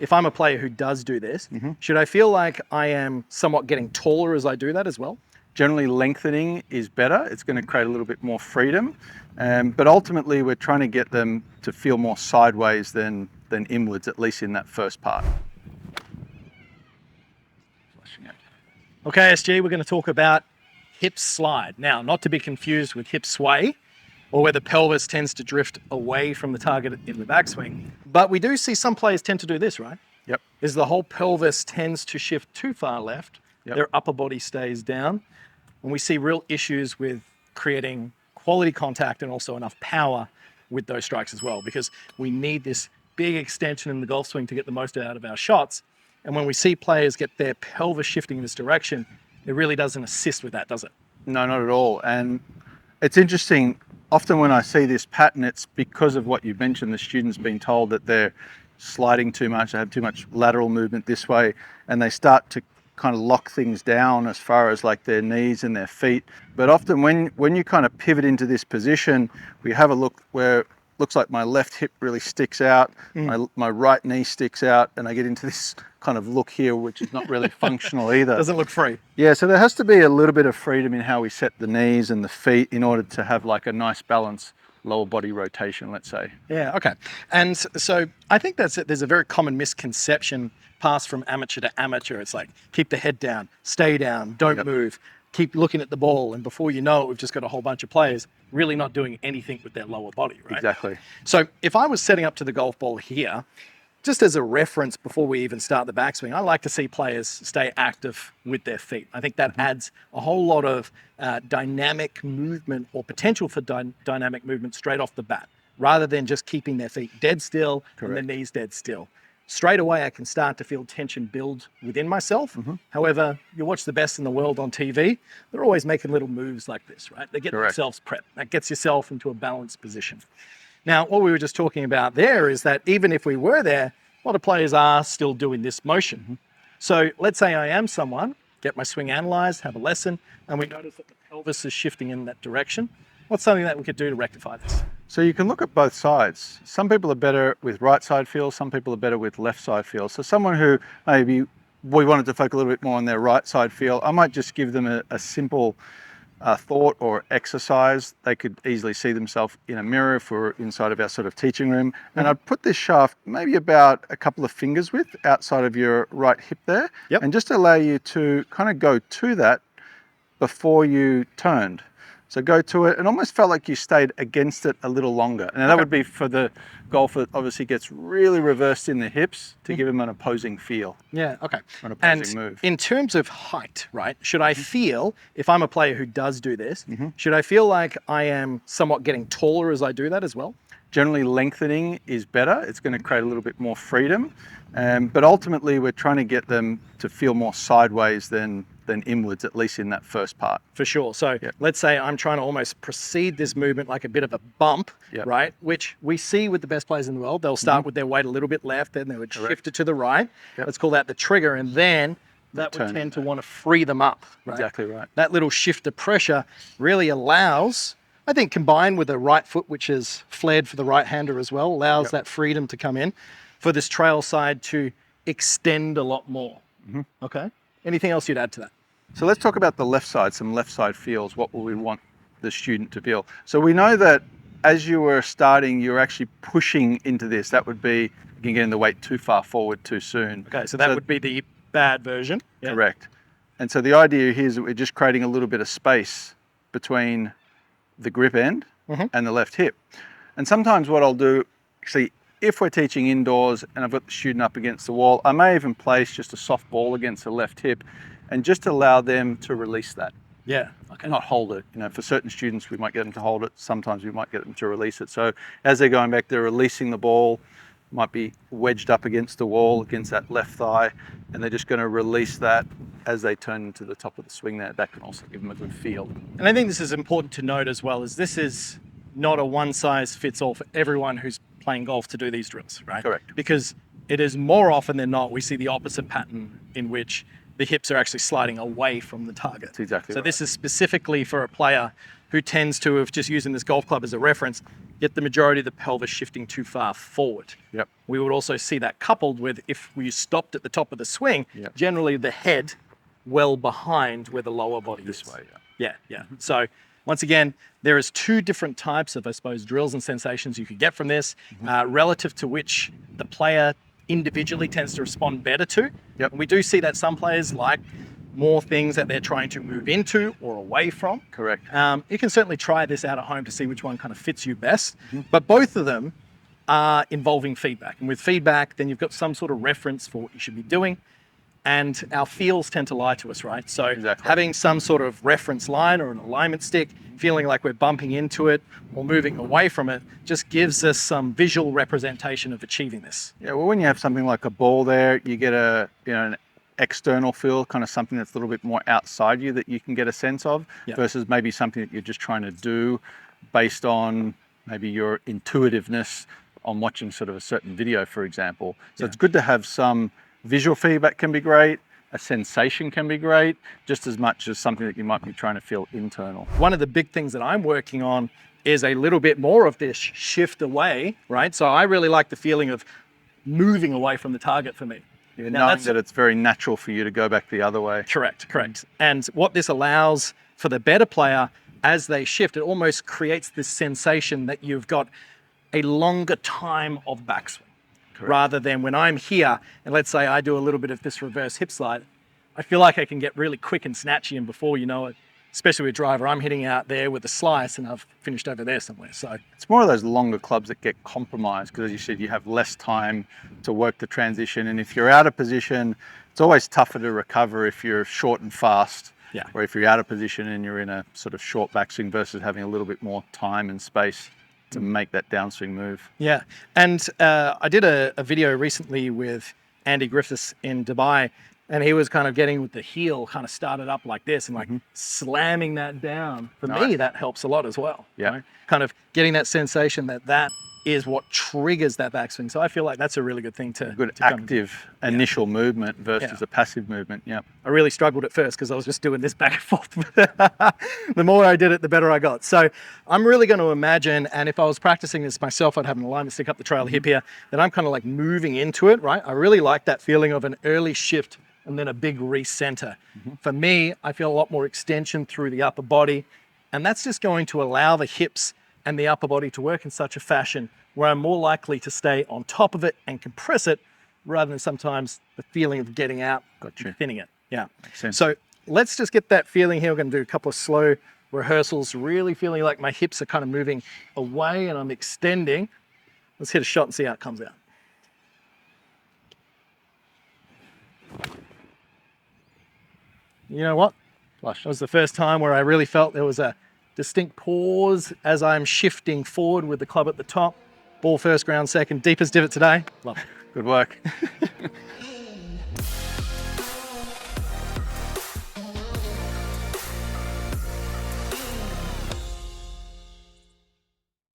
if I'm a player who does do this, should I feel like I am somewhat getting taller as I do that as well? Generally, lengthening is better. It's going to create a little bit more freedom. But ultimately, we're trying to get them to feel more sideways than inwards, at least in that first part. Okay, SG, we're going to talk about hip slide. Now, not to be confused with hip sway, or where the pelvis tends to drift away from the target in the backswing. But we do see some players tend to do this, right? Yep. Is the whole pelvis tends to shift too far left, their upper body stays down, and we see real issues with creating quality contact and also enough power with those strikes as well, because we need this big extension in the golf swing to get the most out of our shots. And when we see players get their pelvis shifting in this direction, it really doesn't assist with that, does it? No, not at all. And it's interesting, often when I see this pattern, it's because of what you mentioned, the students being told that they're sliding too much, they have too much lateral movement this way, and they start to kind of lock things down as far as like their knees and their feet. But often when you kind of pivot into this position, we have a look where looks like my left hip really sticks out, my right knee sticks out, and I get into this kind of look here, which is not really functional either. Doesn't look free. Yeah, so there has to be a little bit of freedom in how we set the knees and the feet in order to have like a nice balance lower body rotation, let's say. Yeah, okay. And so I think there's a very common misconception passed from amateur to amateur. It's like, keep the head down, stay down, don't move, keep looking at the ball, and before you know it, we've just got a whole bunch of players really not doing anything with their lower body, right? Exactly. So if I was setting up to the golf ball here, just as a reference before we even start the backswing, I like to see players stay active with their feet. I think that adds a whole lot of dynamic movement or potential for dynamic movement straight off the bat, rather than just keeping their feet dead still and their knees dead still. Straight away, I can start to feel tension build within myself. However, you watch the best in the world on TV, they're always making little moves like this, right? They get themselves prepped. That gets yourself into a balanced position. Now, what we were just talking about there is that even if we were there, a lot of players are still doing this motion. So let's say I am someone, get my swing analyzed, have a lesson, and we notice that the pelvis is shifting in that direction. What's something that we could do to rectify this? So you can look at both sides. Some people are better with right side feel, some people are better with left side feel. So someone who maybe we wanted to focus a little bit more on their right side feel, I might just give them a simple thought or exercise. They could easily see themselves in a mirror if we're inside of our sort of teaching room. And I'd put this shaft maybe about a couple of fingers width outside of your right hip there, and just allow you to kind of go to that before you turned. So go to it and almost felt like you stayed against it a little longer. And that would be for the golfer that obviously gets really reversed in the hips to give him an opposing feel. Yeah, okay. An opposing move. In terms of height, right, should I feel, if I'm a player who does do this, should I feel like I am somewhat getting taller as I do that as well? Generally, lengthening is better. It's going to create a little bit more freedom. But ultimately, we're trying to get them to feel more sideways than inwards, at least in that first part. For sure. So let's say I'm trying to almost precede this movement like a bit of a bump, right? Which we see with the best players in the world. They'll start with their weight a little bit left, then they would shift it to the right. Let's call that the trigger. And then that would tend to want to free them up. Right? Exactly right. That little shift of pressure really allows, I think, combined with a right foot, which is flared for the right hander as well, allows that freedom to come in for this trail side to extend a lot more. Okay. Anything else you'd add to that? So let's talk about the left side, some left side feels. What will we want the student to feel? So we know that as you were starting, you're actually pushing into this. That would be, you can get in the weight too far forward too soon. Okay, so that would be the bad version. Correct. And so the idea here is that we're just creating a little bit of space between the grip end and the left hip. And sometimes what I'll do, actually, if we're teaching indoors and I've got the student up against the wall, I may even place just a soft ball against the left hip and just allow them to release that. Yeah. Okay. Not hold it. You know, for certain students, we might get them to hold it. Sometimes we might get them to release it. So as they're going back, they're releasing the ball, might be wedged up against the wall, against that left thigh, and they're just going to release that as they turn into the top of the swing there. That can also give them a good feel. And I think this is important to note as well, is this is not a one size fits all for everyone who's playing golf to do these drills, right? Correct. Because it is more often than not, we see the opposite pattern in which the hips are actually sliding away from the target. That's exactly So right. this is specifically for a player who tends to have just using this golf club as a reference, get the majority of the pelvis shifting too far forward. Yep. We would also see that coupled with if we stopped at the top of the swing, Yep. generally the head well behind where the lower body This is. way, Yeah. So once again, there is two different types of, I suppose, drills and sensations you could get from this, relative to which the player individually tends to respond better to. Yep. And we do see that some players like more things that they're trying to move into or away from. Correct. You can certainly try this out at home to see which one kind of fits you best. But both of them are involving feedback. And with feedback, then you've got some sort of reference for what you should be doing. And our feels tend to lie to us, right? So Exactly. having some sort of reference line or an alignment stick, feeling like we're bumping into it or moving away from it, just gives us some visual representation of achieving this. Yeah, well, when you have something like a ball there, you get an external feel, kind of something that's a little bit more outside you that you can get a sense of, Yeah. versus maybe something that you're just trying to do based on maybe your intuitiveness on watching sort of a certain video, for example. So it's good to have some visual feedback can be great, a sensation can be great, just as much as something that you might be trying to feel internal. One of the big things that I'm working on is a little bit more of this shift away, right? So I really like the feeling of moving away from the target for me. Yeah, Now, knowing that's- that it's very natural for you to go back the other way. Correct. And what this allows for the better player as they shift, it almost creates this sensation that you've got a longer time of backswing. Rather than when I'm here, and let's say I do a little bit of this reverse hip slide, I feel like I can get really quick and snatchy, and before you know it, especially with driver, I'm hitting out there with a slice and I've finished over there somewhere. So It's more of those longer clubs that get compromised because, as you said, you have less time to work the transition. And if you're out of position, it's always tougher to recover if you're short and fast. Yeah. Or if you're out of position and you're in a sort of short backswing versus having a little bit more time and space to make that downswing move. yeah, and I did a video recently with Andy Griffiths in Dubai, and he was kind of getting with the heel kind of started up like this and like slamming that down. For me, Nice. that helps a lot as well. Yeah. right? Kind of getting that sensation that that is what triggers that backswing. So I feel like that's a really good thing to Good to kind of- active initial movement versus Yeah. a passive movement. Yeah. I really struggled at first because I was just doing this back and forth. The more I did it, the better I got. So I'm really going to imagine, and if I was practicing this myself, I'd have an alignment stick up the trailer hip here, that I'm kind of like moving into it, right? I really like that feeling of an early shift and then a big recenter. For me, I feel a lot more extension through the upper body, and that's just going to allow the hips and the upper body to work in such a fashion where I'm more likely to stay on top of it and compress it rather than sometimes the feeling of getting out and thinning it. Yeah. sense. So let's just get that feeling here. We're going to do a couple of slow rehearsals, really feeling like my hips are kind of moving away and I'm extending. Let's hit a shot and see how it comes out. You know what? Flush. That was the first time where I really felt there was a distinct pause as I'm shifting forward with the club at the top. Ball first, ground second, deepest divot today. Love it. Good work.